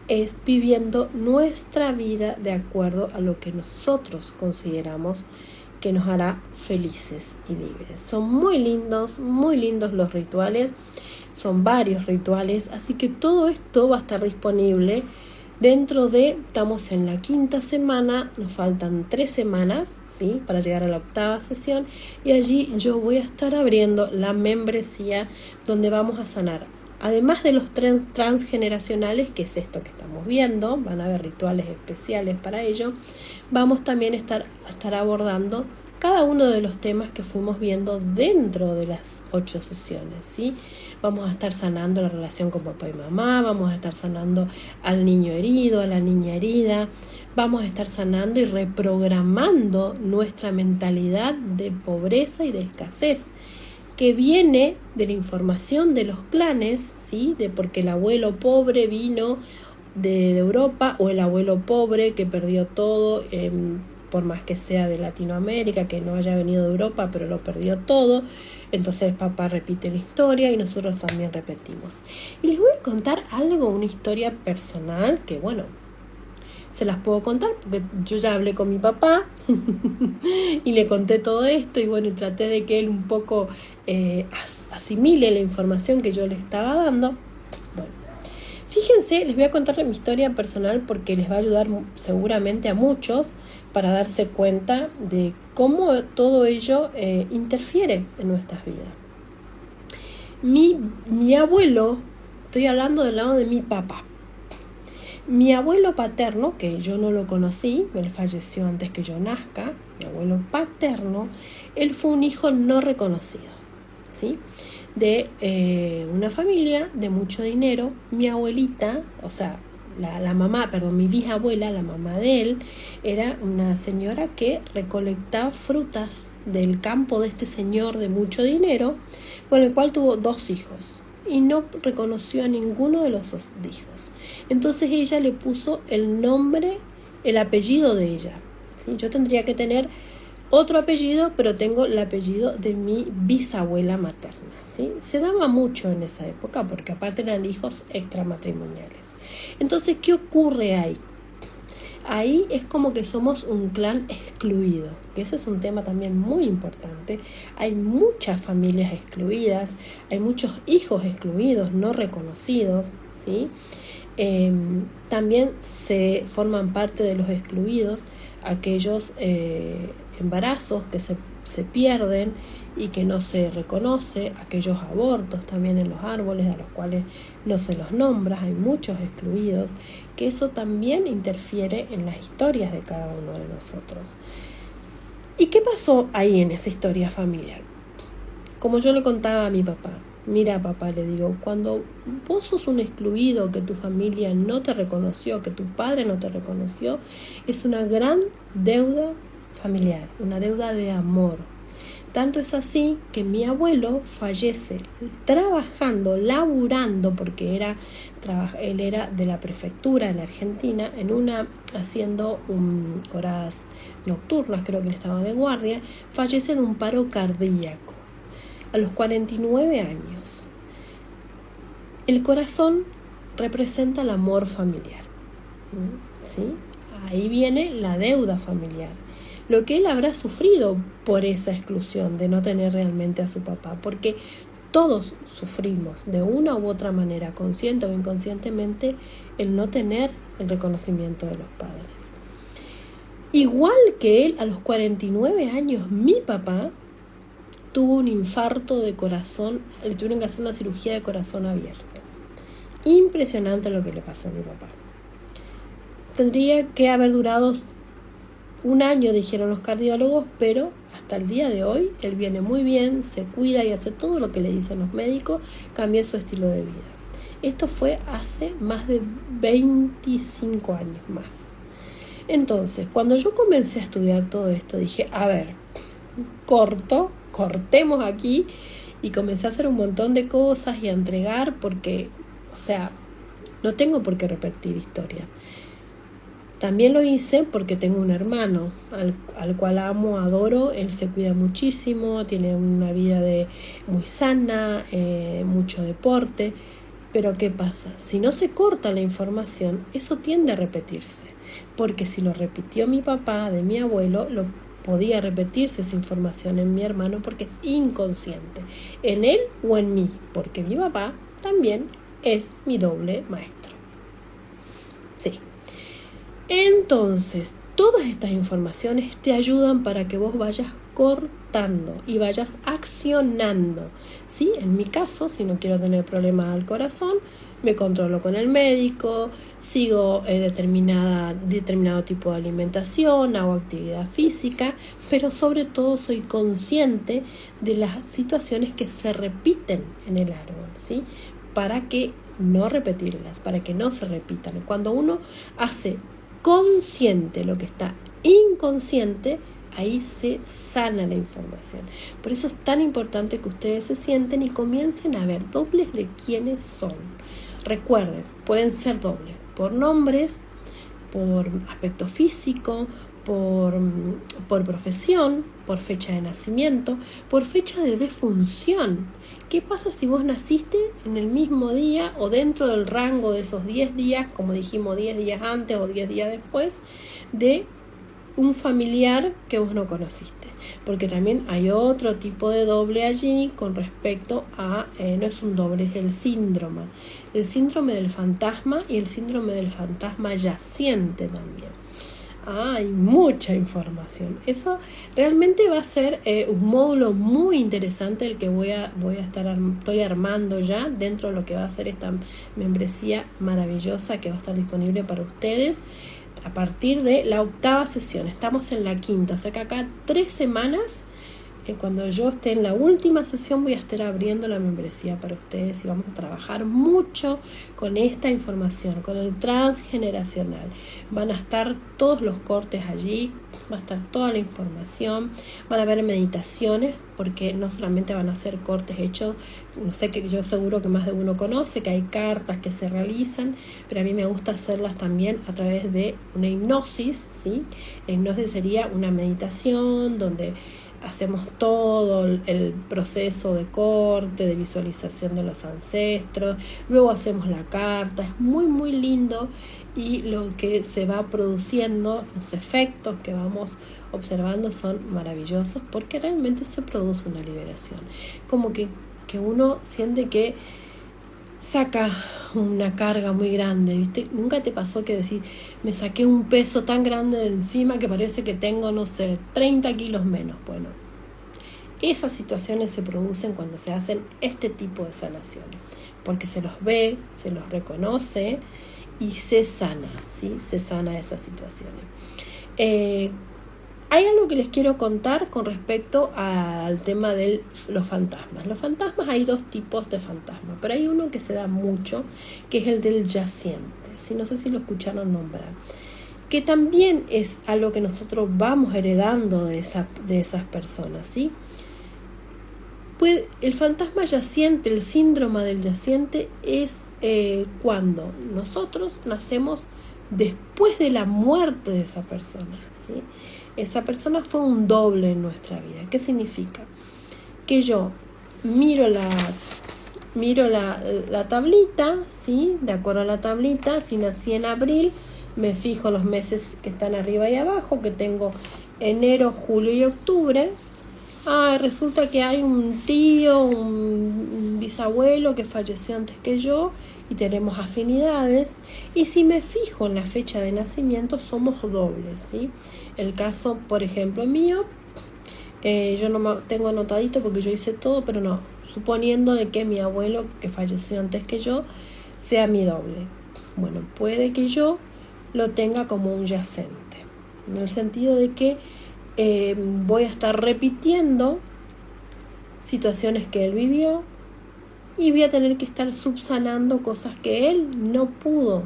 es viviendo nuestra vida de acuerdo a lo que nosotros consideramos que nos hará felices y libres. Son muy lindos los rituales, son varios rituales, así que todo esto va a estar disponible estamos en la 5ª semana, nos faltan 3 semanas, ¿sí? Para llegar a la 8ª sesión, y allí yo voy a estar abriendo la membresía donde vamos a sanar además de los transgeneracionales, que es esto que estamos viendo, van a haber rituales especiales para ello, vamos también a estar abordando cada uno de los temas que fuimos viendo dentro de las 8 sesiones, ¿sí? Vamos a estar sanando la relación con papá y mamá, vamos a estar sanando al niño herido, a la niña herida, vamos a estar sanando y reprogramando nuestra mentalidad de pobreza y de escasez, que viene de la información de los clanes, ¿sí? De porque el abuelo pobre vino de Europa, o el abuelo pobre que perdió todo, por más que sea de Latinoamérica, que no haya venido de Europa, pero lo perdió todo. Entonces papá repite la historia y nosotros también repetimos. Y les voy a contar algo, una historia personal, que bueno, se las puedo contar porque yo ya hablé con mi papá y le conté todo esto, y bueno, y traté de que él un poco asimile la información que yo le estaba dando. Bueno, fíjense, les voy a contar mi historia personal porque les va a ayudar seguramente a muchos para darse cuenta de cómo todo ello interfiere en nuestras vidas. Mi abuelo, estoy hablando del lado de mi papá. Mi abuelo paterno, que yo no lo conocí, él falleció antes que yo nazca, mi abuelo paterno, él fue un hijo no reconocido, ¿sí? De una familia de mucho dinero. Mi abuelita, o sea, mi bisabuela, la mamá de él, era una señora que recolectaba frutas del campo de este señor de mucho dinero, con el cual tuvo 2 hijos. Y no reconoció a ninguno de los hijos. Entonces ella le puso el nombre, el apellido de ella, ¿sí? Yo tendría que tener otro apellido, pero tengo el apellido de mi bisabuela materna, ¿sí? Se daba mucho en esa época porque aparte eran hijos extramatrimoniales. Entonces, ¿qué ocurre ahí? Ahí es como que somos un clan excluido, que ese es un tema también muy importante. Hay muchas familias excluidas, hay muchos hijos excluidos, no reconocidos, ¿sí? También se forman parte de los excluidos aquellos embarazos que se pierden y que no se reconoce, aquellos abortos también en los árboles a los cuales no se los nombra. Hay muchos excluidos, que eso también interfiere en las historias de cada uno de nosotros. ¿Y qué pasó ahí en esa historia familiar? Como yo le contaba a mi papá, mira papá, le digo, cuando vos sos un excluido, que tu familia no te reconoció, que tu padre no te reconoció, es una gran deuda familiar, una deuda de amor. Tanto es así que mi abuelo fallece trabajando, laburando, porque él era de la prefectura en la Argentina, haciendo horas nocturnas, creo que él estaba de guardia, fallece de un paro cardíaco a los 49 años. El corazón representa el amor familiar, ¿sí? Ahí viene la deuda familiar. Lo que él habrá sufrido por esa exclusión de no tener realmente a su papá, porque todos sufrimos de una u otra manera, consciente o inconscientemente, el no tener el reconocimiento de los padres. Igual que él, a los 49 años, mi papá tuvo un infarto de corazón, le tuvieron que hacer una cirugía de corazón abierto. Impresionante lo que le pasó a mi papá. Tendría que haber durado 1 año, dijeron los cardiólogos, pero hasta el día de hoy él viene muy bien, se cuida y hace todo lo que le dicen los médicos, cambia su estilo de vida. Esto fue hace más de 25 años más. Entonces, cuando yo comencé a estudiar todo esto, dije, a ver, cortemos aquí, y comencé a hacer un montón de cosas y a entregar porque, o sea, no tengo por qué repetir historia. También lo hice porque tengo un hermano al cual amo, adoro. Él se cuida muchísimo, tiene una vida muy sana, mucho deporte. Pero ¿qué pasa? Si no se corta la información, eso tiende a repetirse. Porque si lo repitió mi papá, de mi abuelo, podía repetirse esa información en mi hermano porque es inconsciente. En él o en mí, porque mi papá también es mi doble maestro. Sí. Entonces, todas estas informaciones te ayudan para que vos vayas cortando tratando y vayas accionando, ¿sí? En mi caso, si no quiero tener problemas al corazón, me controlo con el médico, sigo determinado tipo de alimentación, hago actividad física, pero sobre todo soy consciente de las situaciones que se repiten en el árbol, ¿sí? Para que no repetirlas, para que no se repitan. Cuando uno hace consciente lo que está inconsciente, ahí se sana la información. Por eso es tan importante que ustedes se sienten y comiencen a ver dobles de quiénes son. Recuerden, pueden ser dobles por nombres, por aspecto físico, por profesión, por fecha de nacimiento, por fecha de defunción. ¿Qué pasa si vos naciste en el mismo día o dentro del rango de esos 10 días, como dijimos 10 días antes o 10 días después, de un familiar que vos no conociste? Porque también hay otro tipo de doble allí con respecto a, no es un doble, es el síndrome del fantasma y el síndrome del fantasma yaciente también. Hay mucha información. Eso realmente va a ser un módulo muy interesante el que estoy armando ya dentro de lo que va a ser esta membresía maravillosa que va a estar disponible para ustedes a partir de la 8ª sesión. Estamos en la 5ª, o sea que acá 3 semanas. Cuando yo esté en la última sesión voy a estar abriendo la membresía para ustedes y vamos a trabajar mucho con esta información, con el transgeneracional. Van a estar todos los cortes allí, va a estar toda la información, van a haber meditaciones, porque no solamente van a ser cortes hechos, no sé, que yo seguro que más de uno conoce, que hay cartas que se realizan, pero a mí me gusta hacerlas también a través de una hipnosis, ¿sí? La hipnosis sería una meditación donde hacemos todo el proceso de corte, de visualización de los ancestros, luego hacemos la carta, es muy muy lindo, y lo que se va produciendo, los efectos que vamos observando son maravillosos, porque realmente se produce una liberación, como que uno siente que saca una carga muy grande, ¿viste? ¿Nunca te pasó que decir, me saqué un peso tan grande de encima que parece que tengo, no sé, 30 kilos menos? Bueno, esas situaciones se producen cuando se hacen este tipo de sanaciones, porque se los ve, se los reconoce y se sana, ¿sí? Se sana esas situaciones. Hay algo que les quiero contar con respecto al tema de los fantasmas. Los fantasmas, hay 2 tipos de fantasmas, pero hay uno que se da mucho, que es el del yaciente. ¿Sí? No sé si lo escucharon nombrar. Que también es algo que nosotros vamos heredando de esas personas, ¿sí? Pues el fantasma yaciente, el síndrome del yaciente, es cuando nosotros nacemos después de la muerte de esa persona, ¿sí? Esa persona fue un doble en nuestra vida. ¿Qué significa? Que yo miro la tablita, ¿sí? De acuerdo a la tablita, si nací en abril, me fijo los meses que están arriba y abajo, que tengo enero, julio y octubre. Resulta que hay un tío, un bisabuelo que falleció antes que yo y tenemos afinidades. Y si me fijo en la fecha de nacimiento, somos dobles, ¿sí? El caso, por ejemplo, mío, yo no me tengo anotadito porque yo hice todo, pero no, suponiendo de que mi abuelo, que falleció antes que yo, sea mi doble. Bueno, puede que yo lo tenga como un yacente, en el sentido de que voy a estar repitiendo situaciones que él vivió y voy a tener que estar subsanando cosas que él no pudo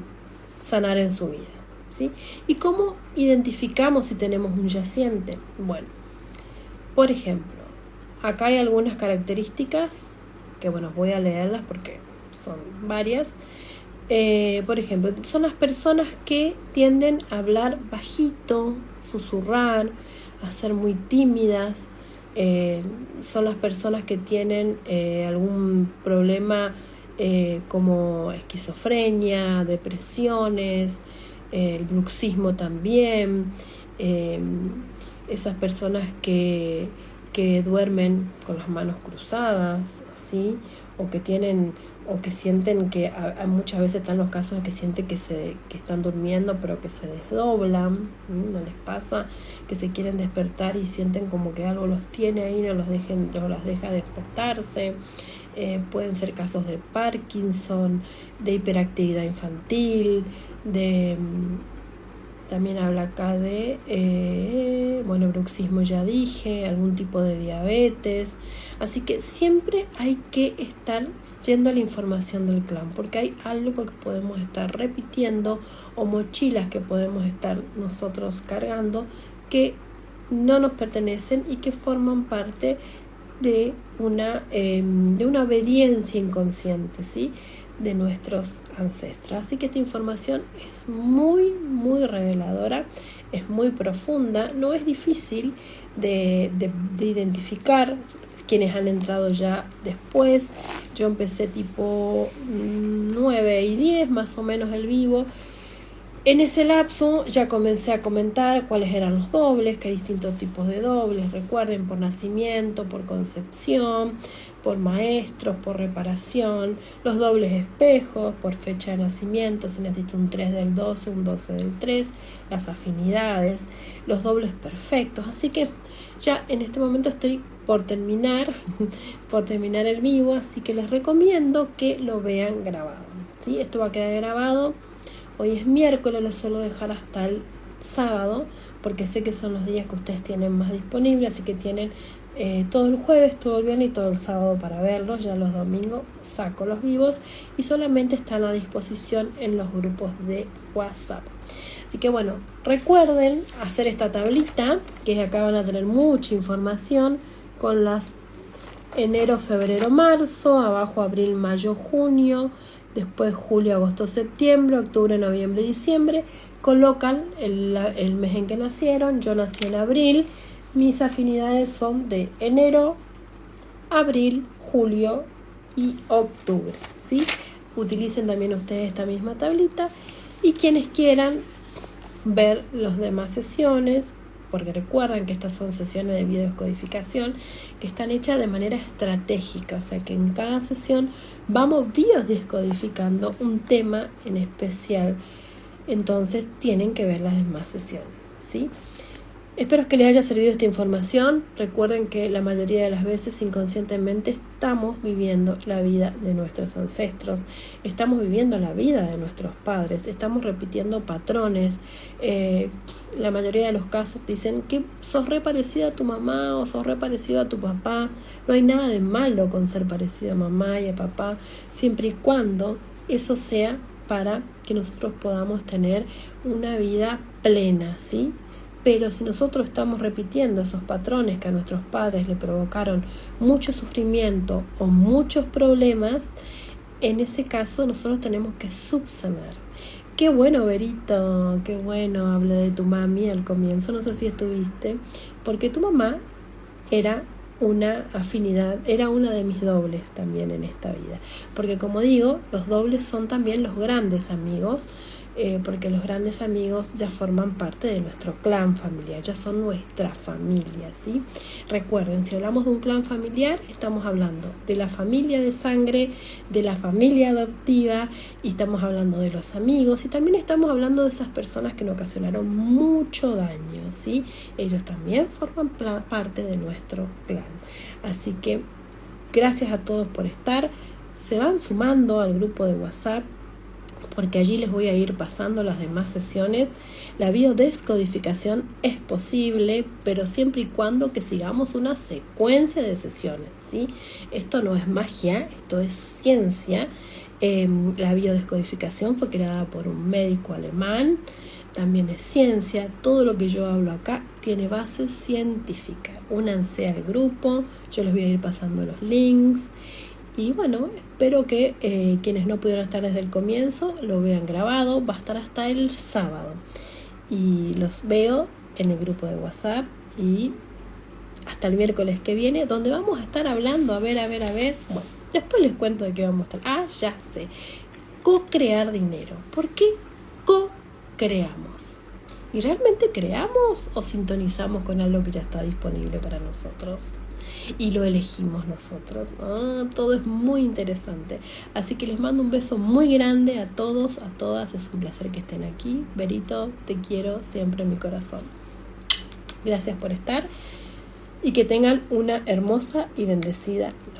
sanar en su vida, ¿sí? ¿Y cómo identificamos si tenemos un yaciente? Bueno, por ejemplo, acá hay algunas características que, bueno, voy a leerlas porque son varias. Por ejemplo, son las personas que tienden a hablar bajito, susurrar, a ser muy tímidas. Son las personas que tienen algún problema como esquizofrenia, depresiones, el bruxismo también, esas personas que duermen con las manos cruzadas, ¿sí? o o que sienten que muchas veces están los casos de que sienten que están durmiendo pero que se desdoblan, ¿no les pasa? Que se quieren despertar y sienten como que algo los tiene ahí, no los deja despertarse. Pueden ser casos de Parkinson, de hiperactividad infantil, también habla acá de bruxismo, ya dije, algún tipo de diabetes. Así que siempre hay que estar yendo a la información del clan, porque hay algo que podemos estar repitiendo o mochilas que podemos estar nosotros cargando que no nos pertenecen y que forman parte de una obediencia inconsciente, ¿sí?, de nuestros ancestros. Así que esta información es muy, muy reveladora, es muy profunda, no es difícil de identificar quienes han entrado ya después. Yo empecé tipo 9 y 10 más o menos el vivo. En ese lapso ya comencé a comentar cuáles eran los dobles, que hay distintos tipos de dobles, recuerden, por nacimiento, por concepción, por maestros, por reparación, los dobles espejos, por fecha de nacimiento, si necesito un 3 del 12, un 12 del 3, las afinidades, los dobles perfectos. Así que ya en este momento estoy por terminar el vivo, así que les recomiendo que lo vean grabado, ¿sí? Esto va a quedar grabado. Hoy es miércoles, lo suelo dejar hasta el sábado, porque sé que son los días que ustedes tienen más disponibles, así que tienen todo el jueves, todo el viernes y todo el sábado para verlos. Ya los domingos saco los vivos y solamente están a disposición en los grupos de WhatsApp. Así que bueno, recuerden hacer esta tablita, que acá van a tener mucha información con las enero, febrero, marzo, abajo abril, mayo, junio, después julio, agosto, septiembre, octubre, noviembre, diciembre. Colocan el mes en que nacieron. Yo nací en abril. Mis afinidades son de enero, abril, julio y octubre, ¿sí? Utilicen también ustedes esta misma tablita. Y quienes quieran ver las demás sesiones, porque recuerden que estas son sesiones de biodescodificación que están hechas de manera estratégica, o sea que en cada sesión vamos biodescodificando un tema en especial, entonces tienen que ver las demás sesiones, ¿sí? Espero que les haya servido esta información. Recuerden que la mayoría de las veces inconscientemente estamos viviendo la vida de nuestros ancestros, estamos viviendo la vida de nuestros padres, estamos repitiendo patrones. La mayoría de los casos dicen que sos re parecida a tu mamá o sos re parecido a tu papá. No hay nada de malo con ser parecido a mamá y a papá, siempre y cuando eso sea para que nosotros podamos tener una vida plena, ¿sí? Pero si nosotros estamos repitiendo esos patrones que a nuestros padres le provocaron mucho sufrimiento o muchos problemas, en ese caso nosotros tenemos que subsanar. Qué bueno, Berito, qué bueno, habla de tu mami al comienzo, no sé si estuviste, porque tu mamá era una afinidad, era una de mis dobles también en esta vida. Porque como digo, los dobles son también los grandes amigos, porque los grandes amigos ya forman parte de nuestro clan familiar, ya son nuestra familia, ¿sí? Recuerden, si hablamos de un clan familiar, estamos hablando de la familia de sangre, de la familia adoptiva, y estamos hablando de los amigos, y también estamos hablando de esas personas que nos ocasionaron mucho daño, ¿sí? Ellos también forman parte de nuestro clan. Así que gracias a todos por estar. Se van sumando al grupo de WhatsApp, porque allí les voy a ir pasando las demás sesiones. La biodescodificación es posible, pero siempre y cuando que sigamos una secuencia de sesiones, ¿sí? Esto no es magia, esto es ciencia. La biodescodificación fue creada por un médico alemán, también es ciencia. Todo lo que yo hablo acá tiene base científica. Únanse al grupo, yo les voy a ir pasando los links. Y bueno, espero que quienes no pudieron estar desde el comienzo lo vean grabado. Va a estar hasta el sábado. Y los veo en el grupo de WhatsApp y hasta el miércoles que viene, donde vamos a estar hablando, a ver. Bueno, después les cuento de qué vamos a estar. Ya sé. Co-crear dinero. ¿Por qué co-creamos? ¿Y realmente creamos o sintonizamos con algo que ya está disponible para nosotros? y lo elegimos nosotros. Todo es muy interesante. Así que les mando un beso muy grande a todos, a todas. Es un placer que estén aquí. Berito, te quiero siempre en mi corazón. Gracias por estar y que tengan una hermosa y bendecida noche.